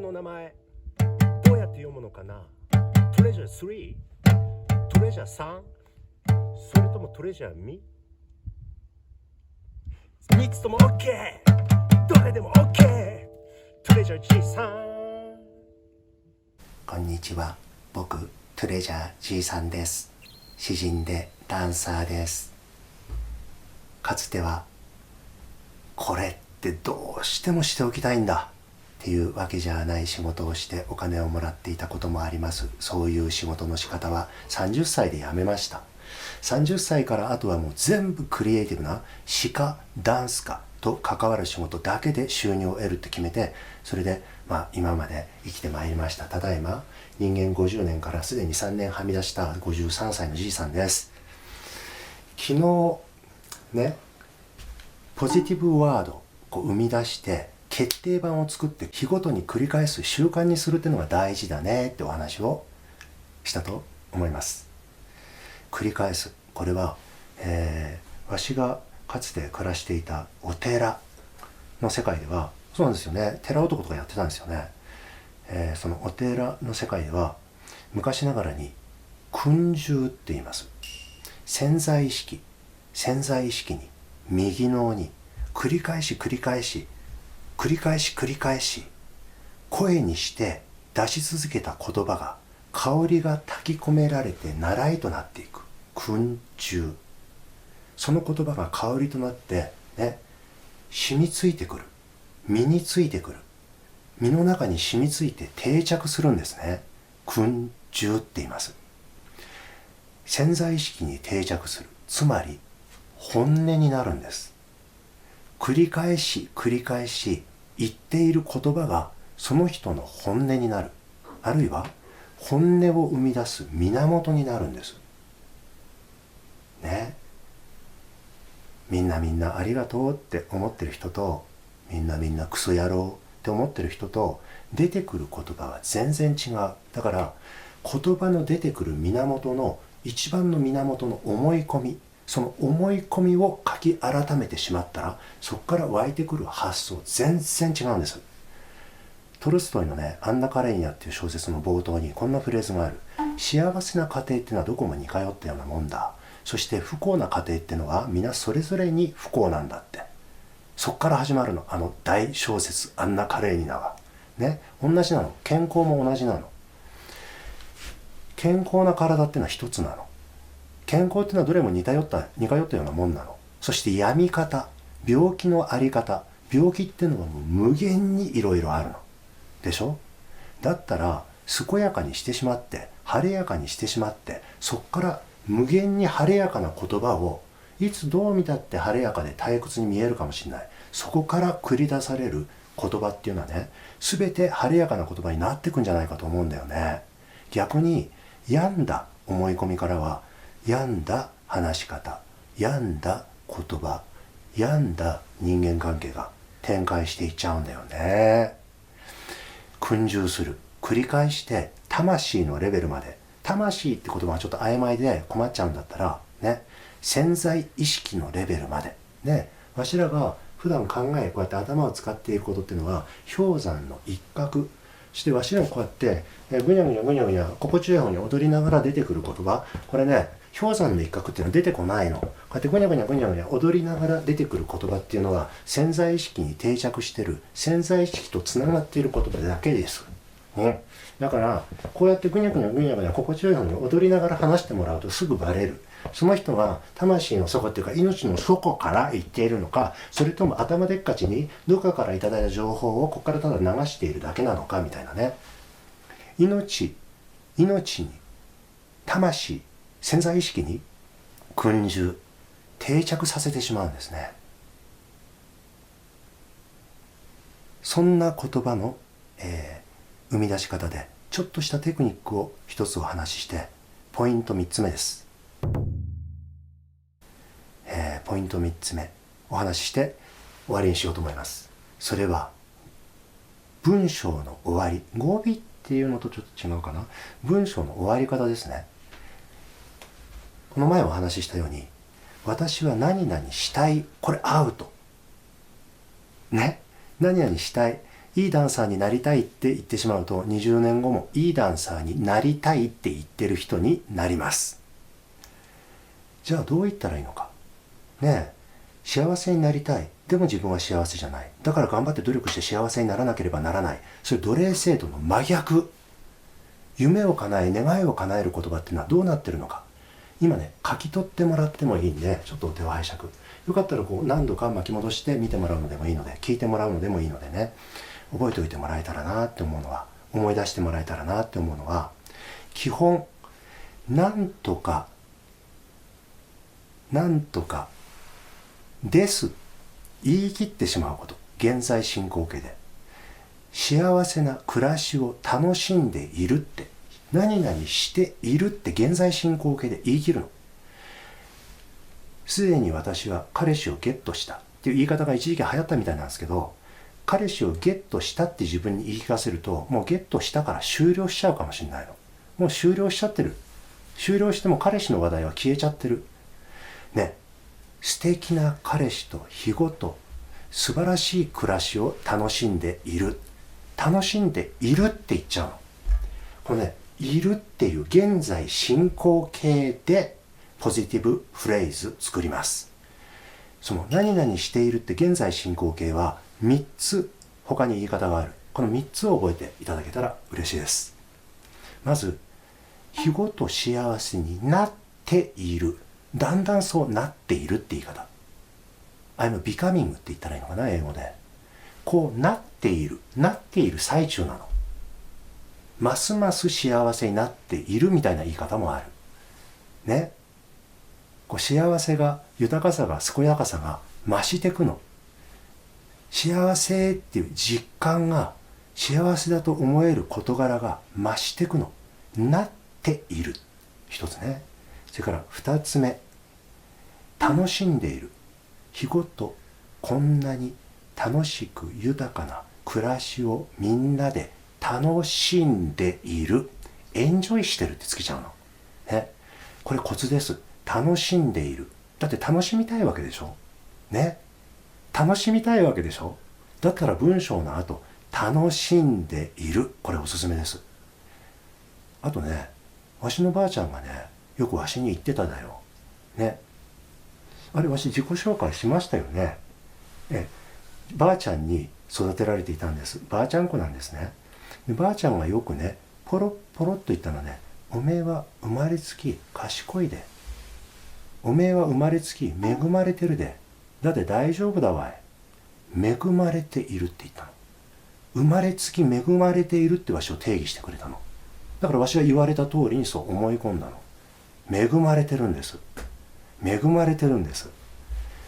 の名前どうやって読むのかな。トレジャー3、トレジャー3、それともトレジャー2、3つとも OK、 どれでも OK、 トレジャー G さん。こんにちは、僕トレジャー G さんです。詩人でダンサーです。かつてはこれってどうしてもしておきたいんだっていうわけじゃない仕事をしてお金をもらっていたこともあります。そういう仕事の仕方は30歳で辞めました。30歳からあとはもう全部クリエイティブな詩かダンスかと関わる仕事だけで収入を得るって決めて、それで今まで生きてまいりました。ただいま人間50年からすでに3年はみ出した53歳のじいさんです。昨日ね、ポジティブワードを生み出して決定版を作って日ごとに繰り返す習慣にするっていうのが大事だねってお話をしたと思います。繰り返す、これは、わしがかつて暮らしていたお寺の世界ではそうなんですよね。寺男とかやってたんですよね。そのお寺の世界では昔ながらに訓従って言います。潜在意識に右脳に繰り返し声にして出し続けた言葉が香りが炊き込められて習いとなっていく訓従。その言葉が香りとなってね、染みついてくる、身についてくる、身の中に染みついて定着するんですね。訓従って言います。潜在意識に定着する、つまり本音になるんです。繰り返し言っている言葉がその人の本音になる、あるいは本音を生み出す源になるんですね。みんなありがとうって思ってる人と、みんなクソ野郎って思ってる人と出てくる言葉は全然違う。だから言葉の出てくる源の一番の源の思い込み、その思い込みを書き改めてしまったら、そこから湧いてくる発想全然違うんです。トルストイのね、アンナ・カレーニャっていう小説の冒頭にこんなフレーズがある。幸せな家庭っていうのはどこも似通ったようなもんだ。そして不幸な家庭っていうのは皆それぞれに不幸なんだって。そこから始まるの、あの大小説アンナ・カレーニナはね、同じなの。健康も同じなの。健康な体っていうのは一つなの。健康っていうのはどれも似通ったようなもんなの。そして病み方、病気のあり方、病気っていうのはもう無限にいろいろあるのでしょ。だったら健やかにしてしまって、晴れやかにしてしまって、そこから無限に晴れやかな言葉を、いつどう見たって晴れやかで退屈に見えるかもしれない、そこから繰り出される言葉っていうのはね、全て晴れやかな言葉になってくんじゃないかと思うんだよね。逆に病んだ思い込みからは病んだ話し方、病んだ言葉、病んだ人間関係が展開していっちゃうんだよね。訓従する、繰り返して魂のレベルまで、魂って言葉がちょっと曖昧で困っちゃうんだったらね、潜在意識のレベルまでね、わしらが普段考え、こうやって頭を使っていることっていうのは氷山の一角。そしてわしらもこうやってぐにゃぐにゃ心地よい方に踊りながら出てくる言葉、これね、氷山の一角っていうのは出てこないの。こうやってぐにゃぐにゃ踊りながら出てくる言葉っていうのは潜在意識に定着してる、潜在意識とつながっている言葉だけです、ね。だからこうやってぐにゃぐにゃ心地よい方に踊りながら話してもらうとすぐバレる。その人は魂の底っていうか命の底から言っているのか、それとも頭でっかちにどっかからいただいた情報をここからただ流しているだけなのかみたいなね。命に魂、潜在意識に訓従、定着させてしまうんですね。そんな言葉の、生み出し方でちょっとしたテクニックを一つお話しして、ポイント3つ目です。ポイント3つ目お話しして終わりにしようと思います。それは文章の終わり、語尾っていうのとちょっと違うかな。文章の終わり方ですね。この前お話ししたように、私は何々したい、これアウトね。何々したい、いいダンサーになりたいって言ってしまうと、20年後もいいダンサーになりたいって言ってる人になります。じゃあどう言ったらいいのか。ねえ、幸せになりたい。でも自分は幸せじゃない。だから頑張って努力して幸せにならなければならない。それ奴隷制度の真逆。夢を叶え、願いを叶える言葉っていうのはどうなってるのか。今ね、書き取ってもらってもいいんで、ちょっとお手を拝借。よかったらこう何度か巻き戻して見てもらうのでもいいので、聞いてもらうのでもいいのでね、覚えておいてもらえたらなって思うのは、思い出してもらえたらなって思うのは、基本、なんとかです言い切ってしまうこと。現在進行形で幸せな暮らしを楽しんでいるって、何々しているって現在進行形で言い切るの。すでに私は彼氏をゲットしたっていう言い方が一時期流行ったみたいなんですけど、彼氏をゲットしたって自分に言い聞かせると、もうゲットしたから終了しちゃうかもしれないの。もう終了しちゃってる。終了しても彼氏の話題は消えちゃってる。ね、素敵な彼氏と日ごと素晴らしい暮らしを楽しんでいる。楽しんでいるって言っちゃうの。これね、いるっていう現在進行形でポジティブフレーズ作ります。その何々しているって現在進行形は3つ他に言い方がある。この3つを覚えていただけたら嬉しいです。まず、日ごと幸せになっている。だんだんそうなっているって言い方。I'm becoming って言ったらいいのかな、英語で。こうなっている。なっている最中なの。ますます幸せになっているみたいな言い方もある。ね。こう幸せが、豊かさが、健やかさが増していくの。幸せっていう実感が、幸せだと思える事柄が増していくの。なっている。一つね。それから二つ目。楽しんでいる。日ごとこんなに楽しく豊かな暮らしをみんなで楽しんでいる。エンジョイしてるってつけちゃうの。ね。これコツです。楽しんでいる。だって楽しみたいわけでしょ。ね。楽しみたいわけでしょ。だったら文章の後、楽しんでいる。これおすすめです。あとね、わしのばあちゃんがね、よくわしに言ってただよ。ね。あれ、わし自己紹介しましたよね。ばあちゃんに育てられていたんです。ばあちゃん子なんですね。でばあちゃんがよくね、ポロッポロッと言ったのね、おめえは生まれつき賢いで。おめえは生まれつき恵まれてるで。だって大丈夫だわい。恵まれているって言ったの。生まれつき恵まれているってわしを定義してくれたの。だからわしは言われた通りにそう思い込んだの。恵まれてるんです。恵まれてるんです。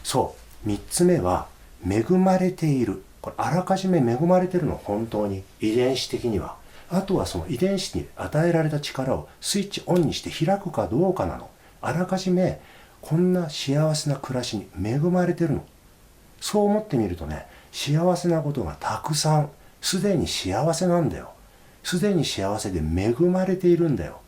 そう。3つ目は、恵まれている。これ、あらかじめ恵まれてるの、本当に。遺伝子的には。あとはその遺伝子に与えられた力をスイッチオンにして開くかどうかなの。あらかじめ、こんな幸せな暮らしに恵まれてるの。そう思ってみるとね、幸せなことがたくさん、すでに幸せなんだよ。すでに幸せで恵まれているんだよ。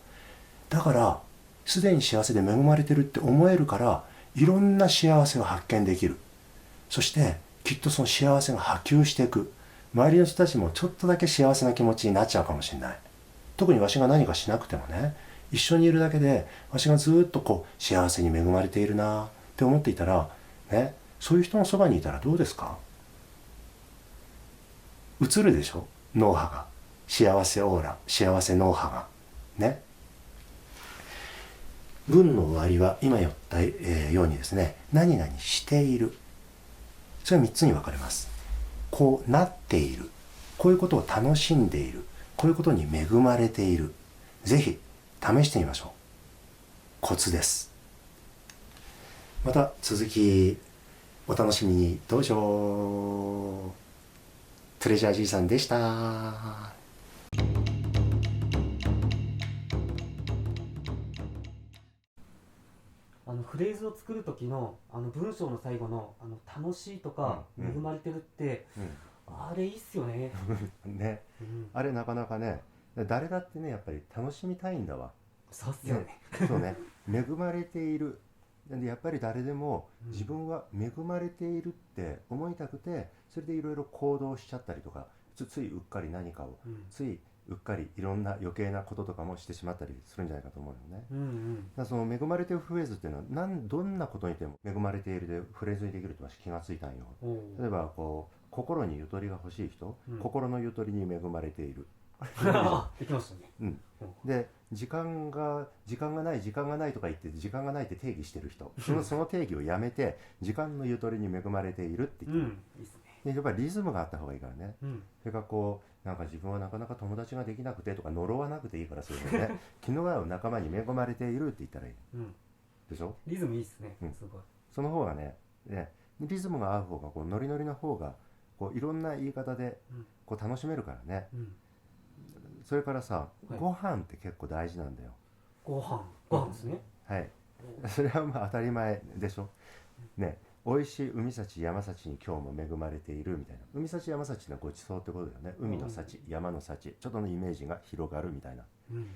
だから、すでに幸せで恵まれてるって思えるから、いろんな幸せを発見できる。そして、きっとその幸せが波及していく。周りの人たちもちょっとだけ幸せな気持ちになっちゃうかもしれない。特にわしが何かしなくてもね、一緒にいるだけで、わしがずっとこう、幸せに恵まれているなって思っていたら、ね、そういう人のそばにいたらどうですか？映るでしょ？脳波が。幸せオーラ、幸せ脳波が。ね。文の終わりは今言ったようにですね、何々している。それは3つに分かれます。こうなっている。こういうことを楽しんでいる。こういうことに恵まれている。ぜひ試してみましょう。コツです。また続きお楽しみにどうぞ。トレジャーじいさんでした。フレーズを作る時の文章の最後の楽しいとか恵まれてるって、あれいいっすよね。ね、あれなかなかね、誰だってね、やっぱり楽しみたいんだわ。そうっすよね。そうね、恵まれている。でやっぱり誰でも自分は恵まれているって思いたくて、それでいろいろ行動しちゃったりとか、ついうっかり何かを、うんついうっかりいろんな余計なこととかもしてしまったりするんじゃないかと思うよね。うんうんだからその恵まれているフレーズっていうのはどんなことにでも恵まれているでフレーズにできるって私気がついたんよ。お例えばこう心にゆとりが欲しい人、うん心のゆとりに恵まれているできましたね。うん、で時間がないとか言って時間がないって定義してる人その定義をやめて時間のゆとりに恵まれているって言って、うん、いいっすね。でやっぱりリズムがあった方がいいからね。うんそれからこうなんか自分はなかなか友達ができなくてとか呪わなくていいからそういうのね気の合う仲間に恵まれているって言ったらいいうん、でしょ。リズムいいっすね。うんすごい。その方がねリズムが合う方がこうノリノリの方がこういろんな言い方でうんこう楽しめるからね。うん、それからさ、はいご飯って結構大事なんだよ。ご飯ですね。はいそれはまあ当たり前でしょね。美味しい海幸山幸に今日も恵まれているみたいな。海幸山幸のごちそうってことだよね。海の幸、山の幸、ちょっとのイメージが広がるみたいな。うん、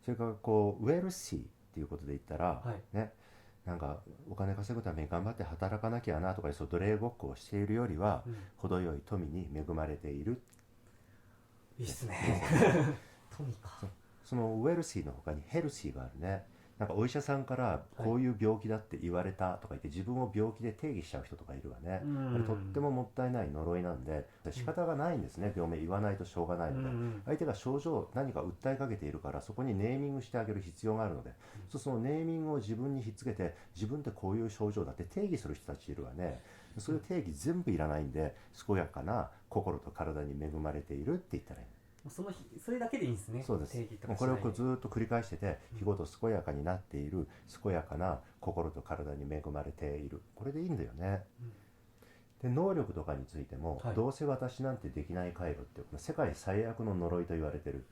それからこうウェルシーっていうことで言ったら、はいね、なんかお金稼ぐために頑張って働かなきゃなとかそう奴隷ごっこをしているよりは、うん程よい富に恵まれている。いいっすね。トミか。そのウェルシーの他にヘルシーがあるね。なんかお医者さんからこういう病気だって言われたとか言って自分を病気で定義しちゃう人とかいるわね。うんあれとってももったいない呪いなんで仕方がないんですね。病名言わないとしょうがないので、うん相手が症状何か訴えかけているからそこにネーミングしてあげる必要があるので、そのネーミングを自分にひっつけて自分ってこういう症状だって定義する人たちいるわね。そういう定義全部いらないんで健やかな心と体に恵まれているって言ったらいい。それだけでいいんですね。そうです。定義とかもうこれをこうしずーっと繰り返してて、日ごと健やかになっている健やかな心と体に恵まれている、これでいいんだよね。で能力とかについても、はいどうせ私なんてできない回路って世界最悪の呪いと言われてる。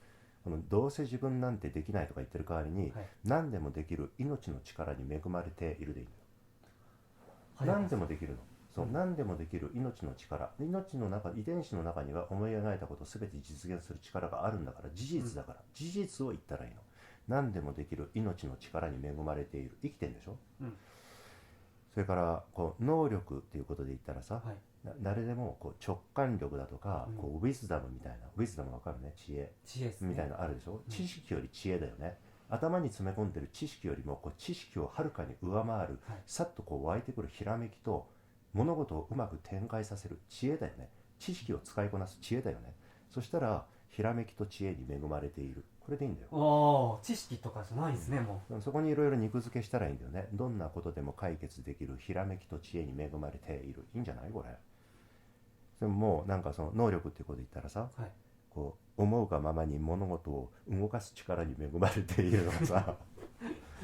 このどうせ自分なんてできないとか言ってる代わりに、はい何でもできる命の力に恵まれているでいいんだよ。はい何でもできるの。そう、何でもできる命の力。命の中、遺伝子の中には思い描いたことを全て実現する力があるんだから、事実だから、事実を言ったらいいの。何でもできる命の力に恵まれている。生きてんでしょ。うんそれからこう能力っていうことで言ったらさ、はい誰でもこう直感力だとか、うんこうウィズダムみたいな、ウィズダムわかるね、知恵知恵ですね。みたいなのあるでしょ。知識より知恵だよね。頭に詰め込んでる知識よりもこう知識をはるかに上回る、はいさっとこう湧いてくるひらめきと物事をうまく展開させる知恵だよね。知識を使いこなす知恵だよね。そしたらひらめきと知恵に恵まれている、これでいいんだよ。ああ、知識とかじゃないですね、もそこにいろいろ肉付けしたらいいんだよね。どんなことでも解決できるひらめきと知恵に恵まれている、いいんじゃないこれ。でももうなんかその能力っていうことで言ったらさ、う。はい。こう思うがままに物事を動かす力に恵まれているのがさ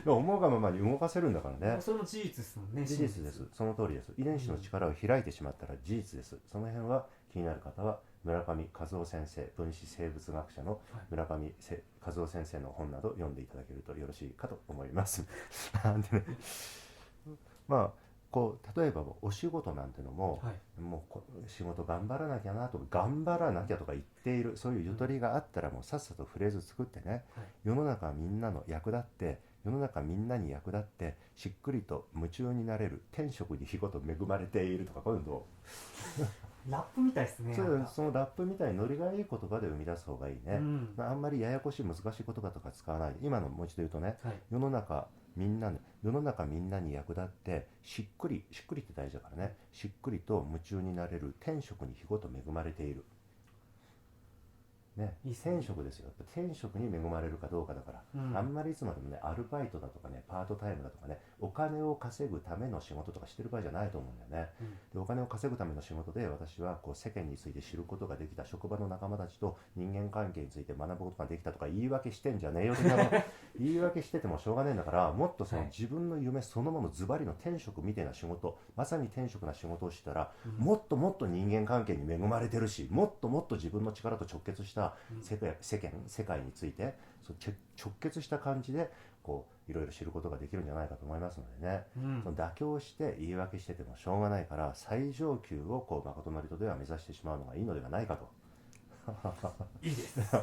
思うがままに動かせるんだからね。それも事実ですもんね。事実です。その通りです。遺伝子の力を開いてしまったら事実です。その辺は気になる方は村上和夫先生、分子生物学者の村上和夫先生の本など読んでいただけるとよろしいかと思いますでね、まあこう例えばお仕事なんてのも、はい。もう仕事頑張らなきゃなとか頑張らなきゃとか言っている、そういうゆとりがあったらもうさっさとフレーズ作ってね、はい。世の中みんなの役立って世の中みんなに役立ってしっくりと夢中になれる天職に日ごと恵まれているとか、こういうのをラップみたいですね。なんかそのラップみたいにノリがいい言葉で生み出す方がいいね、うんあんまりややこしい難しい言葉とか使わないで、今のもう一度言うとね、はい。世の中みんなに役立ってしっくりって大事だからね、しっくりと夢中になれる天職に日ごと恵まれているね。いいっすね天職ですよ。天職に恵まれるかどうかだから、うんあんまりいつまでもねアルバイトだとかねパートタイムだとかねお金を稼ぐための仕事とかしてる場合じゃないと思うんだよね。でお金を稼ぐための仕事で私はこう世間について知ることができた、職場の仲間たちと人間関係について学ぶことができたとか言い訳してんじゃねえよ的な言い訳しててもしょうがねえんだから、もっとそのはい自分の夢そのものズバリの天職みたいな仕事、まさに天職な仕事をしたら、うんもっともっと人間関係に恵まれてるし、もっともっと自分の力と直結したうん世界について直結した感じでこういろいろ知ることができるんじゃないかと思いますのでね、うんその妥協して言い訳しててもしょうがないから、最上級をこう誠のりとでは目指してしまうのがいいのではないかといいです。